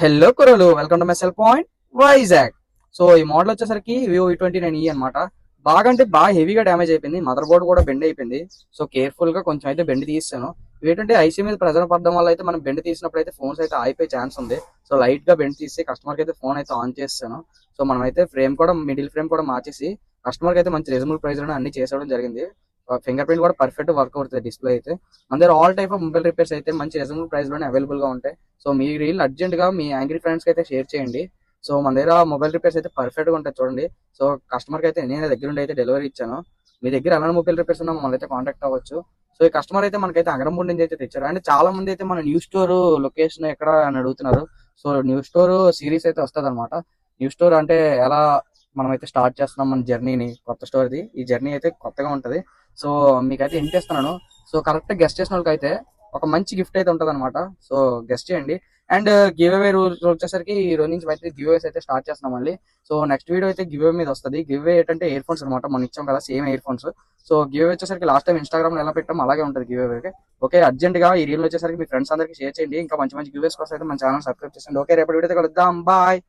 Hello కురలు, welcome to my cell point Vizag. So ఈ model వచ్చేసరికి వివో V29e అనమాట. బాగా అంటే బాగా హెవీగా డ్యామేజ్ అయిపోయింది. మదర్ బోర్డ్ కూడా బెండ్ అయిపోయింది. సో కేర్ఫుల్ గా కొంచెం అయితే బెండ్ తీస్తాను. ఏంటంటే ఐసీ మీద ప్రెజర్ పడడం వల్ల అయితే మనం బెండ్ తీసినప్పుడు అయితే ఫోన్స్ అయితే ఆగిపోయే ఛాన్స్ ఉంది. సో లైట్ గా బెండ్ తీసి కస్టమర్ కి అయితే ఫోన్ అయితే ఆన్ చేస్తాను. సో మనం అయితే ఫ్రేమ్ కూడా మిడిల్ ఫ్రేమ్ కూడా మార్చేసి కస్టమర్ కి అయితే మంచి రీజనబుల్ ప్రైస్ లో అన్ని చేసేయడం జరిగింది. ఫింగర్ ప్రింట్ కూడా పర్ఫెక్ట్ వర్క్ అవుతుంది డిస్ప్లే అయితే. మన దగ్గర all type of mobile repairs అయితే మంచి రీజనబుల్ ప్రైస్ లోనే అవైలబుల్ గా ఉంటాయి. సో మీ రీల్ అర్జెంట్ గా మీ యాంగ్రీ ఫ్రెండ్స్ కి అయితే షేర్ చేయండి. సో మన దగ్గర మొబైల్ రిపేర్స్ అయితే పర్ఫెక్ట్ గా ఉంటాయి చూడండి. సో కస్టమర్ కి అయితే నేను దగ్గర నుండి అయితే డెలివరీ ఇచ్చాను. మీ దగ్గర ఎలాంటి మొబైల్ రిపేర్స్ ఉన్నా మమ్మల్ని అయితే కాంటాక్ట్ అవ్వచ్చు. సో ఈ కస్టమర్ అయితే మనకైతే అగరంపూడి నుంచి అయితే తెచ్చారు. అంటే చాలా మంది అయితే మన న్యూ స్టోర్ లొకేషన్ ఎక్కడ అని అడుగుతున్నారు. సో న్యూ స్టోర్ సిరీస్ అయితే వస్తుంది అనమాట. న్యూ స్టోర్ అంటే ఎలా మనం అయితే స్టార్ట్ చేస్తున్నాం మన జర్నీని, కొత్త స్టోర్ది. ఈ జర్నీ అయితే కొత్తగా ఉంటది. సో మీకైతే హింట్ ఇస్తున్నాను. సో కరెక్ట్ గెస్ట్ చేసిన వాళ్ళకి అయితే ఒక మంచి గిఫ్ట్ అయితే ఉంటది అనమాట. సో గెస్ట్ చేయండి. అండ్ గివ్ అవే రూల్స్ వచ్చేసరికి ఈ రోజు నుంచి అయితే గివ్ అవేస్ అయితే స్టార్ట్ చేస్తున్నాం మళ్ళీ. సో నెక్స్ట్ వీడియో అయితే గివ్ అవే మీద వస్తుంది. గివ్ అవే ఏంటంటే ఇయర్ ఫోన్స్ అనమాట. మనం ఇచ్చాం కదా same ear phones. So give away వచ్చేసరికి లాస్ట్ టైం ఇన్స్టాగ్రామ్ లో ఎలా పెట్టాం అలాగే ఉంటుంది గివ్ అవే. ఓకే, అర్జెంట్ గా ఈ రీల్ వచ్చేసరికి మీ ఫ్రెండ్స్ అందరికి షేర్ చేయండి. ఇంకా మంచి మంచి గివ్ అవేస్ కోసం అయితే మన ఛానల్ సబ్స్క్రైబ్ చేయండి. ఓకే, రేపటి వీడియో కలుద్దాం. బాయ్.